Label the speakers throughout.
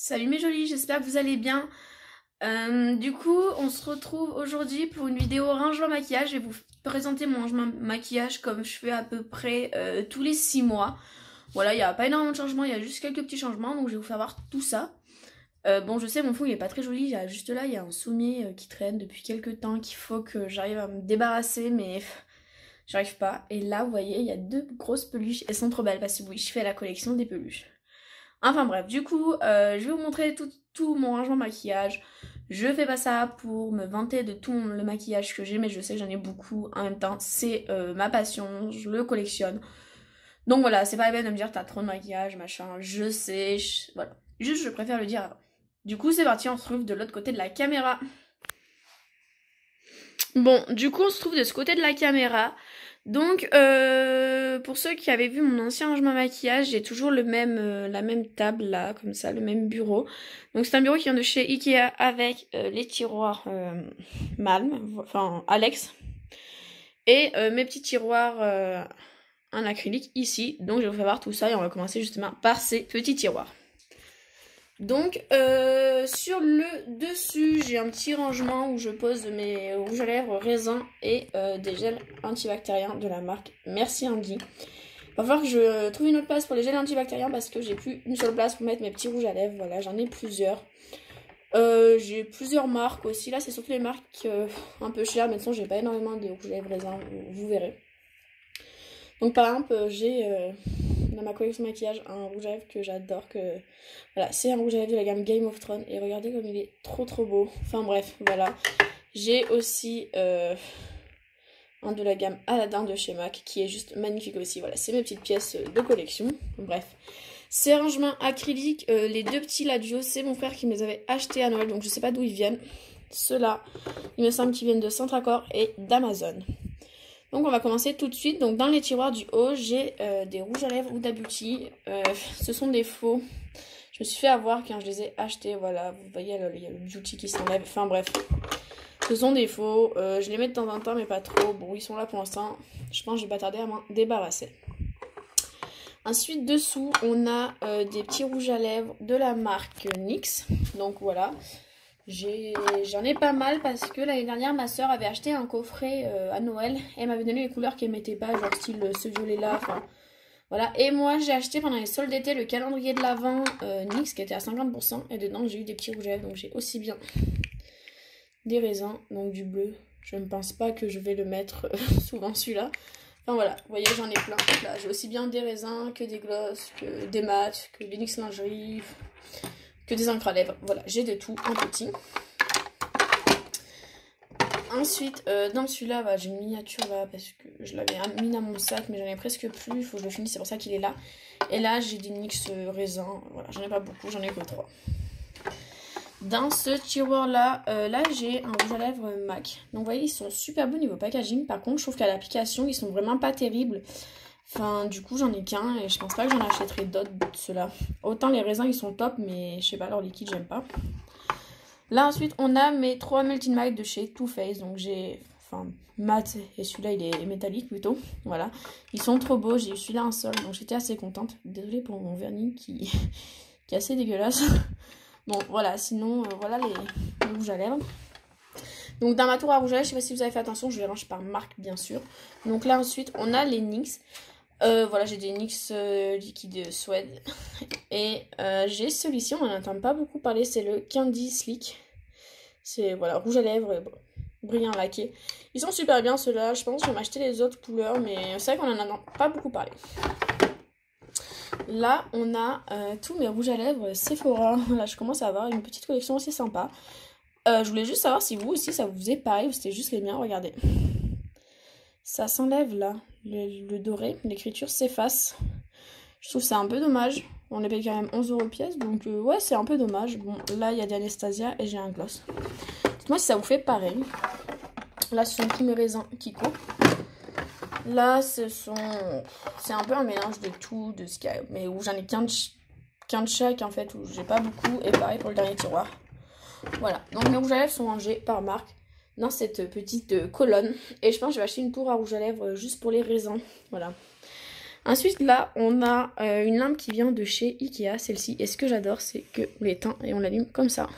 Speaker 1: Salut mes jolis, j'espère que vous allez bien. Du coup, on se retrouve aujourd'hui pour une vidéo rangement maquillage. Je vais vous présenter mon rangement maquillage comme je fais à peu près tous les 6 mois. Voilà, il n'y a pas énormément de changements, il y a juste quelques petits changements, donc je vais vous faire voir tout ça. Bon, je sais, mon fond il est pas très joli, juste là, il y a un sommier qui traîne depuis quelques temps qu'il faut que j'arrive à me débarrasser, mais j'arrive pas. Et là, vous voyez, il y a deux grosses peluches, elles sont trop belles parce que oui, je fais la collection des peluches. Enfin bref, du coup, je vais vous montrer tout mon rangement maquillage. Je fais pas ça pour me vanter de tout le maquillage que j'ai, mais je sais que j'en ai beaucoup. En même temps, c'est ma passion, je le collectionne. Donc voilà, c'est pas la peine de me dire t'as trop de maquillage, machin, je sais, voilà. Juste, je préfère le dire avant. Du coup, c'est parti, on se trouve de l'autre côté de la caméra. Bon, du coup, on se trouve de ce côté de la caméra. Donc, pour ceux qui avaient vu mon ancien rangement maquillage, j'ai toujours la même table là, comme ça, le même bureau. Donc c'est un bureau qui vient de chez Ikea avec les tiroirs Malm, enfin Alex, et mes petits tiroirs en acrylique ici. Donc je vais vous faire voir tout ça et on va commencer justement par ces petits tiroirs. Donc sur le dessus j'ai un petit rangement où je pose mes rouges à lèvres raisin et des gels antibactériens de la marque Merci Andy. Il va falloir que je trouve une autre place pour les gels antibactériens parce que j'ai plus une seule place pour mettre mes petits rouges à lèvres. Voilà, j'en ai plusieurs. J'ai plusieurs marques aussi. Là c'est surtout les marques un peu chères, mais de toute façon j'ai pas énormément de rouges à lèvres raisin, vous verrez. Donc par exemple j'ai dans ma collection maquillage un rouge à lèvres que j'adore, voilà, c'est un rouge à lèvres de la gamme Game of Thrones et regardez comme il est trop beau. Enfin bref, voilà. J'ai aussi un de la gamme Aladdin de chez MAC qui est juste magnifique aussi. Voilà, c'est mes petites pièces de collection. Bref. Ces rangements acryliques, les deux petits là duo, c'est mon frère qui me les avait achetés à Noël, donc je sais pas d'où ils viennent. Ceux-là, il me semble qu'ils viennent de Centracor et d'Amazon. Donc on va commencer tout de suite. Donc dans les tiroirs du haut, j'ai des rouges à lèvres Huda Beauty. Ce sont des faux. Je me suis fait avoir quand je les ai achetés. Voilà, vous voyez, il y a le beauty qui s'enlève. Enfin bref, ce sont des faux. Je les mets de temps en temps, mais pas trop. Bon, ils sont là pour l'instant. Je pense que je vais pas tarder à m'en débarrasser. Ensuite, dessous, on a des petits rouges à lèvres de la marque NYX. Donc voilà. J'en ai pas mal parce que l'année dernière ma soeur avait acheté un coffret à Noël et elle m'avait donné les couleurs qu'elle mettait pas, genre style ce violet là, enfin voilà. Et moi j'ai acheté pendant les soldes d'été le calendrier de l'Avent NYX qui était à 50% et dedans j'ai eu des petits rouges à lèvres, donc j'ai aussi bien des raisins, donc du bleu. Je ne pense pas que je vais le mettre souvent celui-là. Enfin voilà, vous voyez j'en ai plein. Là j'ai aussi bien des raisins que des gloss, que des mats, que des NYX lingerie, que des encres à lèvres. Voilà, j'ai de tout en petit. Ensuite, dans celui-là, bah, j'ai une miniature là parce que je l'avais mis dans mon sac, mais j'en ai presque plus. Il faut que je le finisse, c'est pour ça qu'il est là. Et là, j'ai des NYX raisins. Voilà, j'en ai pas beaucoup, j'en ai que 3. Dans ce tiroir-là, là, j'ai un rouge à lèvres MAC. Donc, vous voyez, ils sont super beaux niveau packaging. Par contre, je trouve qu'à l'application, ils sont vraiment pas terribles. Enfin, du coup, j'en ai qu'un et je pense pas que j'en achèterai d'autres de ceux-là. Autant les raisins, ils sont top, mais je sais pas, leur liquide, j'aime pas. Là, ensuite, on a mes 3 Melting Matte de chez Too Faced. Donc, j'ai, enfin, mat et celui-là, il est métallique plutôt. Voilà. Ils sont trop beaux. J'ai eu celui-là un seul, donc j'étais assez contente. Désolée pour mon vernis qui est assez dégueulasse. Bon, voilà. Sinon, voilà les rouges à lèvres. Donc dans ma tour à rouge à lèvres, je sais pas si vous avez fait attention, je les range par marque bien sûr. Donc là ensuite on a les NYX. Voilà, j'ai des NYX liquide suède. Et j'ai celui-ci, on n'en entend pas beaucoup parler, c'est le Candy Slick. C'est voilà, rouge à lèvres brillant laqué. Ils sont super bien ceux-là, je pense que je vais m'acheter les autres couleurs, mais c'est vrai qu'on n'en entend pas beaucoup parler. Là, on a tous mes rouges à lèvres Sephora. Là, je commence à avoir une petite collection assez sympa. Je voulais juste savoir si vous aussi ça vous faisait pareil ou c'était juste les miens, regardez. Ça s'enlève là, le doré, l'écriture s'efface. Je trouve ça un peu dommage. On les paye quand même 11 € pièce, donc ouais, c'est un peu dommage. Bon, là il y a des Anastasia et j'ai un gloss. Dites-moi si ça vous fait pareil. Là, ce sont tous mes raisins qui courent. Là, c'est un peu un mélange de tout, de ce qu'il y a, mais où j'en ai qu'un de chaque en fait, où j'ai pas beaucoup. Et pareil pour le dernier tiroir. Voilà, donc mes rouges à lèvres sont rangés par marque dans cette petite colonne. Et je pense que je vais acheter une tour à rouge à lèvres juste pour les raisins. Voilà. Ensuite là on a une lampe qui vient de chez Ikea, celle-ci. Et ce que j'adore c'est que on l'éteint et on l'allume comme ça.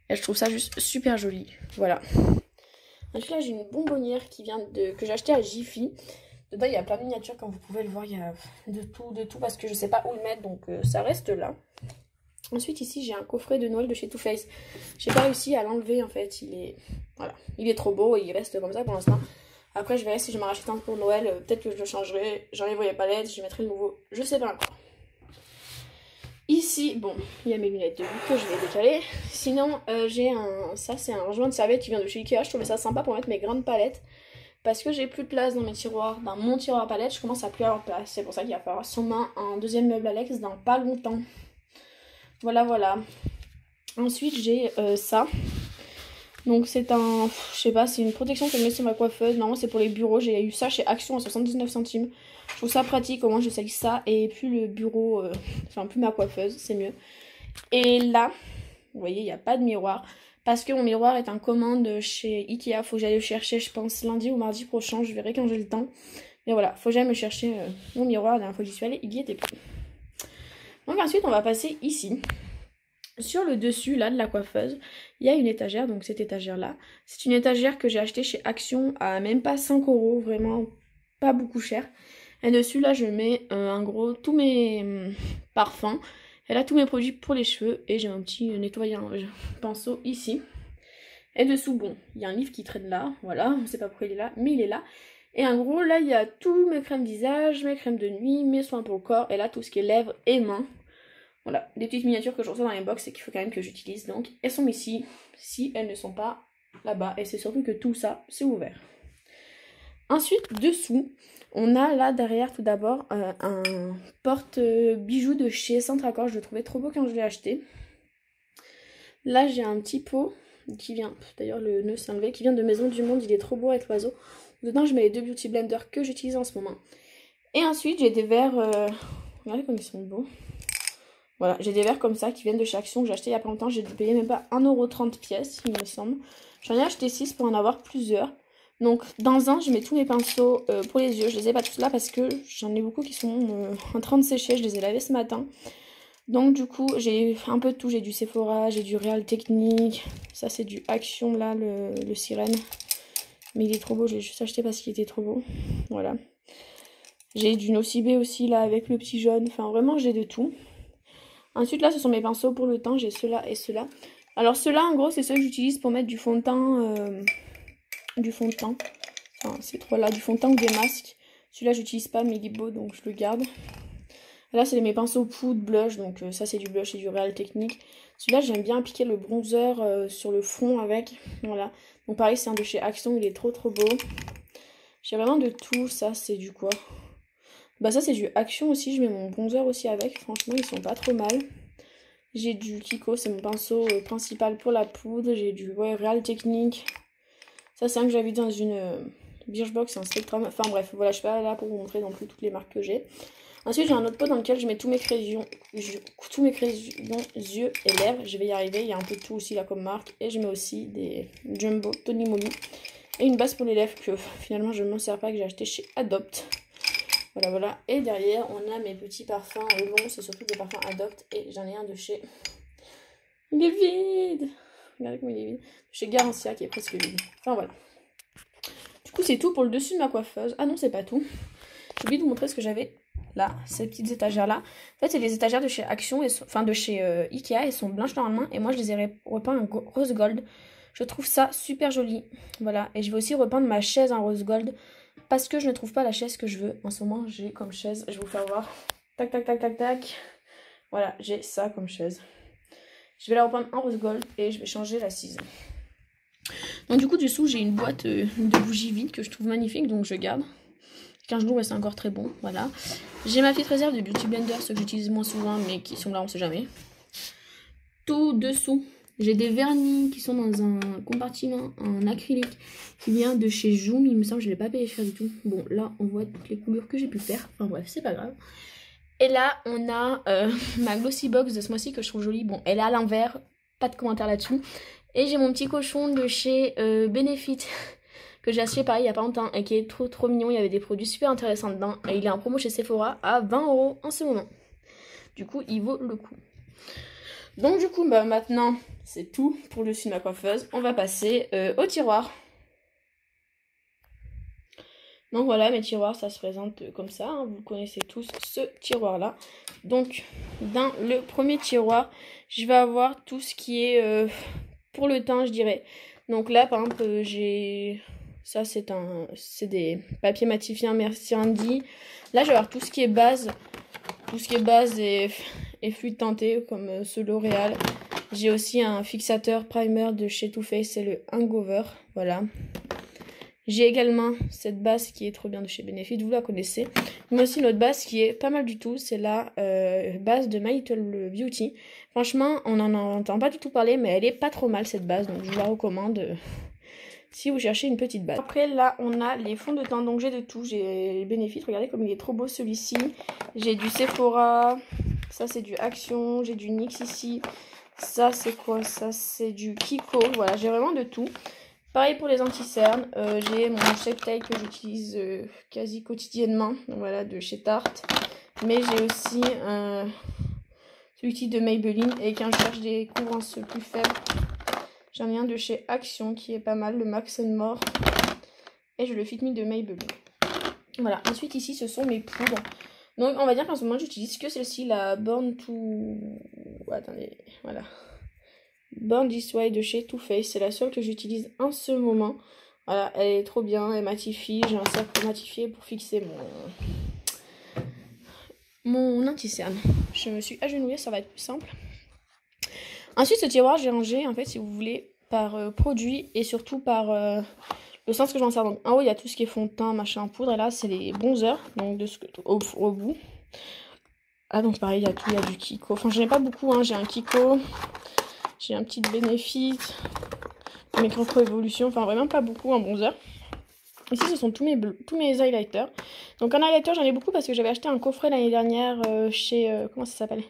Speaker 1: Et je trouve ça juste super joli. Voilà. Ensuite là j'ai une bonbonnière qui vient que j'ai acheté à Jiffy. Dedans il y a plein de miniatures comme vous pouvez le voir, il y a de tout parce que je sais pas où le mettre donc ça reste là. Ensuite ici j'ai un coffret de Noël de chez Too Faced. J'ai pas réussi à l'enlever en fait, voilà, il est trop beau et il reste comme ça pour l'instant. Après je verrai si je m'en rachète un pour Noël, peut-être que je le changerai, j'enlèverai les palettes, je mettrai le nouveau, je sais pas encore. Ici, bon, il y a mes lunettes de vue que je vais décaler. Sinon, j'ai ça c'est un joint de serviette qui vient de chez Ikea. Je trouvais ça sympa pour mettre mes grandes palettes. Parce que j'ai plus de place dans mes tiroirs, dans mon tiroir à palettes, je commence à plus avoir de place. C'est pour ça qu'il va falloir sûrement un deuxième meuble Alex dans pas longtemps. Voilà, voilà. Ensuite, j'ai ça. Donc c'est je sais pas, c'est une protection que je mets sur ma coiffeuse. Normalement c'est pour les bureaux, j'ai eu ça chez Action à 79 centimes. Je trouve ça pratique, au moins je salis ça et plus le bureau, enfin plus ma coiffeuse, c'est mieux. Et là, vous voyez, il n'y a pas de miroir. Parce que mon miroir est en commande chez Ikea, faut que j'aille le chercher, je pense lundi ou mardi prochain, je verrai quand j'ai le temps. Mais voilà, faut que j'aille me chercher mon miroir, la dernière fois que j'y suis allée, il y était plus. Donc ensuite on va passer ici. Sur le dessus là de la coiffeuse, il y a une étagère, donc cette étagère là, c'est une étagère que j'ai achetée chez Action à même pas 5 €, vraiment pas beaucoup cher. Et dessus là je mets en gros tous mes parfums, et là tous mes produits pour les cheveux, et j'ai un petit nettoyage pinceau ici. Et dessous, bon, il y a un livre qui traîne là, voilà, on sait pas pourquoi il est là, mais il est là. Et en gros là il y a tous mes crèmes visage, mes crèmes de nuit, mes soins pour le corps, et là tout ce qui est lèvres et mains. Voilà, des petites miniatures que je reçois dans les box et qu'il faut quand même que j'utilise. Donc, elles sont ici, si elles ne sont pas là-bas. Et c'est surtout que tout ça, c'est ouvert. Ensuite, dessous, on a là derrière tout d'abord un porte-bijoux de chez Centracor. Je le trouvais trop beau quand je l'ai acheté. Là, j'ai un petit pot qui vient, d'ailleurs le nœud s'est enlevé, qui vient de Maison du Monde. Il est trop beau avec l'oiseau. Dedans, je mets les 2 Beauty Blender que j'utilise en ce moment. Et ensuite, j'ai des verres, regardez comme ils sont beaux. Voilà, j'ai des verres comme ça qui viennent de chez Action que j'ai acheté il y a pas longtemps. J'ai payé même pas 1,30 € pièce, il me semble. J'en ai acheté 6 pour en avoir plusieurs. Donc dans un, je mets tous mes pinceaux pour les yeux. Je les ai pas tous là parce que j'en ai beaucoup qui sont en train de sécher. Je les ai lavés ce matin. Donc du coup, j'ai un peu de tout. J'ai du Sephora, j'ai du Real Technique. Ça c'est du Action là, le sirène. Mais il est trop beau, je l'ai juste acheté parce qu'il était trop beau. Voilà. J'ai du Nocibé aussi là avec le petit jaune. Enfin vraiment, j'ai de tout. Ensuite là ce sont mes pinceaux pour le teint, j'ai ceux-là et ceux-là. Alors ceux-là en gros c'est ceux que j'utilise pour mettre du fond de teint, enfin ces trois-là, du fond de teint ou des masques. Celui-là j'utilise pas mais il est beau donc je le garde. Là c'est mes pinceaux poudre blush, donc ça c'est du blush et du Real Technique. Celui-là j'aime bien appliquer le bronzer sur le front avec, voilà. Donc pareil c'est un de chez Action, il est trop beau. J'ai vraiment de tout, ça c'est du quoi? Bah ça c'est du Action aussi, je mets mon bronzer aussi avec, franchement ils sont pas trop mal. J'ai du Kiko, c'est mon pinceau principal pour la poudre, j'ai du Real Technique. Ça c'est un que j'avais dans une Birchbox, un Spectrum, enfin bref, voilà, je suis pas là pour vous montrer non plus toutes les marques que j'ai. Ensuite j'ai un autre pot dans lequel je mets tous mes crayons, yeux et lèvres, je vais y arriver, il y a un peu de tout aussi là comme marque. Et je mets aussi des Jumbo Tony Moly et une base pour les lèvres que finalement je ne m'en sers pas, que j'ai acheté chez Adopt. Voilà, voilà. Et derrière, on a mes petits parfums. Bon, c'est surtout des parfums Adopt. Et j'en ai un de chez... Il est vide. Regardez comment il est vide. Chez Garancia, qui est presque vide. Enfin, voilà. Du coup, c'est tout pour le dessus de ma coiffeuse. Ah non, c'est pas tout. J'ai oublié de vous montrer ce que j'avais là. Ces petites étagères-là. En fait, c'est des étagères de chez Action. Enfin, de chez Ikea. Elles sont blanches normalement. Et moi, je les ai repeints en rose gold. Je trouve ça super joli. Voilà. Et je vais aussi repeindre ma chaise en rose gold. Parce que je ne trouve pas la chaise que je veux. En ce moment, j'ai comme chaise, je vais vous faire voir. Tac, tac, tac, tac, tac. Voilà, j'ai ça comme chaise. Je vais la reprendre en rose gold et je vais changer l'assise. Donc du coup, dessous, j'ai une boîte de bougies vides que je trouve magnifique, donc je garde. 15 jours et c'est encore très bon, voilà. J'ai ma petite réserve de Beauty Blender, ceux que j'utilise moins souvent, mais qui sont là, on sait jamais. Tout dessous. J'ai des vernis qui sont dans un compartiment en acrylique qui vient de chez Joom. Il me semble que je ne l'ai pas payé cher du tout. Bon, là, on voit toutes les couleurs que j'ai pu faire. Enfin bref, c'est pas grave. Et là, on a ma Glossy Box de ce mois-ci que je trouve jolie. Bon, elle est à l'envers. Pas de commentaire là-dessus. Et j'ai mon petit cochon de chez Benefit que j'ai acheté pareil il y a pas longtemps et qui est trop mignon. Il y avait des produits super intéressants dedans et il est en promo chez Sephora à 20 € en ce moment. Du coup, il vaut le coup. Donc du coup, bah maintenant, c'est tout pour le dessus de ma coiffeuse. On va passer au tiroir. Donc voilà, mes tiroirs, ça se présente comme ça. Hein. Vous connaissez tous ce tiroir-là. Donc, dans le premier tiroir, je vais avoir tout ce qui est pour le teint, je dirais. Donc là, par exemple, j'ai... Ça, c'est des papiers matifiants, merci Andy. Là, je vais avoir tout ce qui est base. Tout ce qui est base et fluide teinté, comme ce L'Oréal. J'ai aussi un fixateur primer de chez Too Faced, c'est le Hangover. Voilà. J'ai également cette base qui est trop bien de chez Benefit, vous la connaissez. Mais aussi une autre base qui est pas mal du tout, c'est la base de My Little Beauty. Franchement, on n'en entend pas du tout parler, mais elle est pas trop mal cette base, donc je vous la recommande si vous cherchez une petite base. Après là, on a les fonds de teint, donc j'ai de tout. J'ai Benefit, regardez comme il est trop beau celui-ci. J'ai du Sephora, ça c'est du Action, j'ai du NYX ici. Ça c'est quoi? Ça c'est du Kiko, voilà, j'ai vraiment de tout. Pareil pour les anti-cernes, j'ai mon Shape Tape que j'utilise quasi quotidiennement, donc voilà, de chez Tarte. Mais j'ai aussi celui-ci de Maybelline, et quand je cherche des couvrances plus faibles, j'en ai un de chez Action qui est pas mal, le Max & More. Et j'ai le Fit Me de Maybelline. Voilà, ensuite ici ce sont mes poudres. Donc on va dire qu'en ce moment j'utilise que celle-ci, la Born to... Attendez, voilà. Born This Way de chez Too Faced, c'est la seule que j'utilise en ce moment. Voilà, elle est trop bien, elle matifie, j'ai un cercle matifié pour fixer mon anti-cerne. Je me suis agenouillée, ça va être plus simple. Ensuite, ce tiroir, j'ai rangé, en fait, si vous voulez, par produit et surtout par le sens que je m'en sers. Donc en haut, il y a tout ce qui est fond de teint, machin, poudre, et là, c'est les bronzers, donc au bout. Ah, donc pareil, il y a tout, il y a du Kiko. Enfin, j'en ai pas beaucoup, hein, j'ai un Kiko. J'ai un petit Benefit, Micro Evolution, enfin vraiment pas beaucoup en bronzer. Ici, ce sont tous mes highlighters. Donc en highlighter, j'en ai beaucoup parce que j'avais acheté un coffret l'année dernière chez... comment ça s'appelle?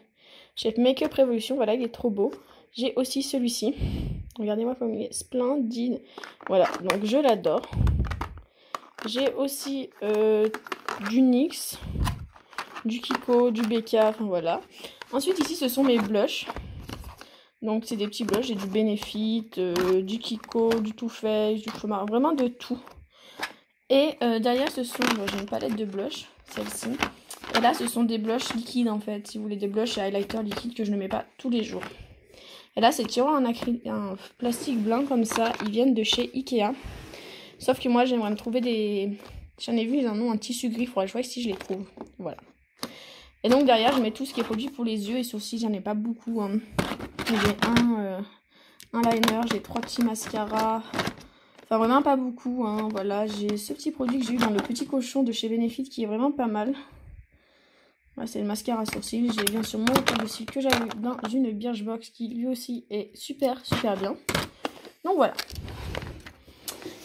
Speaker 1: Chez Make-up Revolution, voilà, il est trop beau. J'ai aussi celui-ci. Regardez-moi comme il est splendide. Voilà, donc je l'adore. J'ai aussi du NYX, du Kiko, du BK, enfin voilà. Ensuite, ici, ce sont mes blushs. Donc c'est des petits blushs, j'ai du Benefit, du Kiko, du Too Faced, du Chroma, vraiment de tout. Et derrière ce sont, j'ai une palette de blush, celle-ci. Et là ce sont des blushs liquides en fait, si vous voulez des blushs et highlighters liquides que je ne mets pas tous les jours. Et là ces tiroirs en plastique blanc comme ça, ils viennent de chez Ikea. Sauf que moi j'aimerais me trouver des... J'en ai vu, ils en ont un tissu gris, il faudrait que je vois si je les trouve. Voilà. Et donc derrière je mets tout ce qui est produit pour les yeux et sourcils, j'en ai pas beaucoup. Hein. J'ai un liner, j'ai 3 petits mascaras. Enfin, vraiment pas beaucoup. Hein. Voilà, j'ai ce petit produit que j'ai eu dans le petit cochon de chez Benefit qui est vraiment pas mal. Voilà, c'est le mascara à sourcils. J'ai bien sûr mon de cils que j'avais eu dans une Birchbox qui lui aussi est super bien. Donc voilà.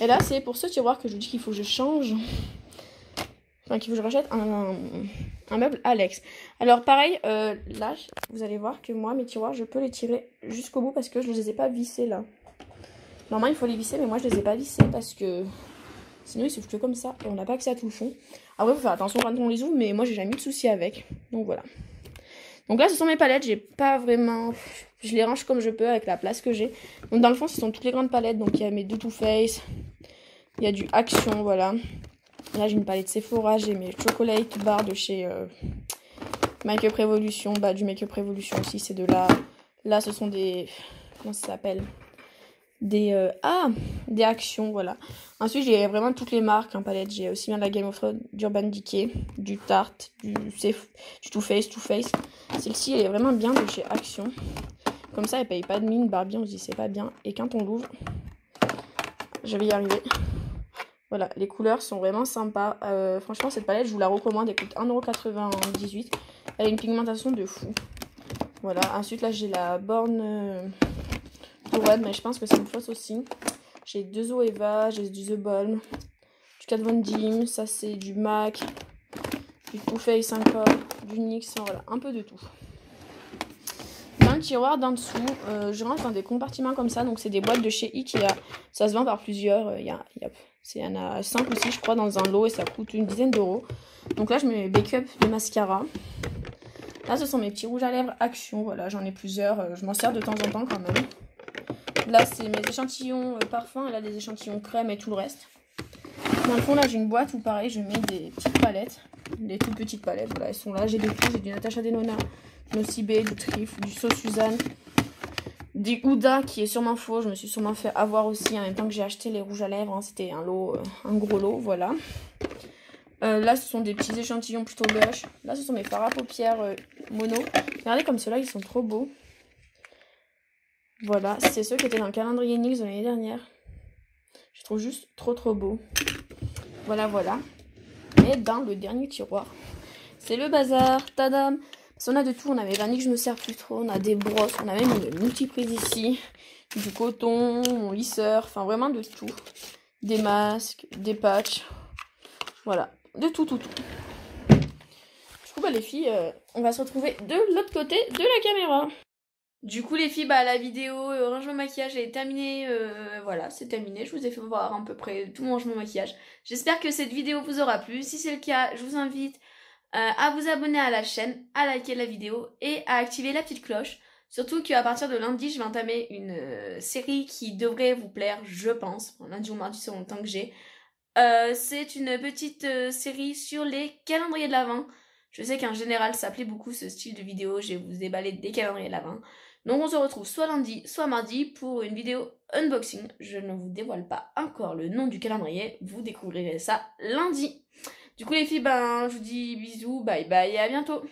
Speaker 1: Et là, c'est pour ce tiroir que je vous dis qu'il faut que je change. Enfin, qu'il faut que je rachète un meuble Alex. Alors pareil, là, vous allez voir que moi, mes tiroirs, je peux les tirer jusqu'au bout parce que je ne les ai pas vissés là. Normalement, il faut les visser, mais moi, je ne les ai pas vissés parce que sinon, ils s'ouvrent que comme ça et on n'a pas accès à tout le fond. Après, il faut faire attention quand on les ouvre, mais moi, j'ai jamais eu de soucis avec. Donc voilà. Donc là, ce sont mes palettes. J'ai pas vraiment... Je les range comme je peux avec la place que j'ai. Donc dans le fond, ce sont toutes les grandes palettes. Donc il y a mes deux Too Faced. Il y a du Action, voilà. Là, j'ai une palette Sephora, j'ai mes Chocolate Bar de chez Make-up Revolution. Bah, du Make-up Revolution aussi, c'est de là. Là, ce sont des... Comment ça s'appelle? Des Actions, voilà. Ensuite, j'ai vraiment toutes les marques en palette. J'ai aussi bien de la Game of Thrones, d'Urban Decay, du Tarte, du Too Faced. Celle-ci, elle est vraiment bien de chez Action. Comme ça, elle paye pas de mine. Barbie, on se dit c'est pas bien. Et quand on l'ouvre, je vais y arriver. Voilà, les couleurs sont vraiment sympas. Franchement, cette palette, je vous la recommande. Elle coûte 1,98 €. Elle a une pigmentation de fou. Voilà, ensuite, là, j'ai la Born Red, mais je pense que c'est une fausse aussi. J'ai deux Zoeva, j'ai du The Balm, du Kat Von D, ça c'est du MAC, du Too Faced encore, du NYX, voilà, un peu de tout. Dans le tiroir d'en dessous, je range dans des compartiments comme ça, donc c'est des boîtes de chez Ikea. Ça se vend par plusieurs, il y a Il y en a 5 ou 6 je crois dans un lot et ça coûte une dizaine d'euros. Donc là je mets mes Bake-up de mascara. Là ce sont mes petits rouges à lèvres Action, voilà j'en ai plusieurs, je m'en sers de temps en temps quand même. Là c'est mes échantillons parfum et là des échantillons crème et tout le reste. Dans le fond là j'ai une boîte où pareil je mets des petites palettes, des toutes petites palettes, voilà elles sont là, j'ai de tout, j'ai du Natasha Denona, du Nocibé, du Trif, du So Suzanne, du Huda qui est sûrement faux, je me suis sûrement fait avoir aussi en même temps que j'ai acheté les rouges à lèvres, hein. C'était un lot, un gros lot, voilà. Là ce sont des petits échantillons plutôt blush, là ce sont mes fards à paupières mono, regardez comme ceux-là ils sont trop beaux. Voilà, c'est ceux qui étaient dans le calendrier NYX de l'année dernière. Je trouve juste trop beau. Voilà, voilà. Et dans le dernier tiroir, c'est le bazar. Tadam! Parce qu'on a de tout. On a mes vernis que je me sers plus trop. On a des brosses. On a même une multiprise ici. Du coton, mon lisseur. Enfin, vraiment de tout. Des masques, des patchs. Voilà. De tout. Du coup, bah, les filles, on va se retrouver de l'autre côté de la caméra. Du coup les filles, bah la vidéo rangement maquillage est terminée, voilà c'est terminé, je vous ai fait voir à peu près tout mon rangement maquillage. J'espère que cette vidéo vous aura plu, si c'est le cas je vous invite à vous abonner à la chaîne, à liker la vidéo et à activer la petite cloche. Surtout qu'à partir de lundi je vais entamer une série qui devrait vous plaire je pense, bon, lundi ou mardi selon le temps que j'ai. C'est une petite série sur les calendriers de l'Avent. Je sais qu'en général ça plaît beaucoup ce style de vidéo, je vais vous déballer des calendriers de l'Avent. Donc on se retrouve soit lundi, soit mardi pour une vidéo unboxing. Je ne vous dévoile pas encore le nom du calendrier, vous découvrirez ça lundi. Du coup les filles, ben je vous dis bisous, bye bye et à bientôt.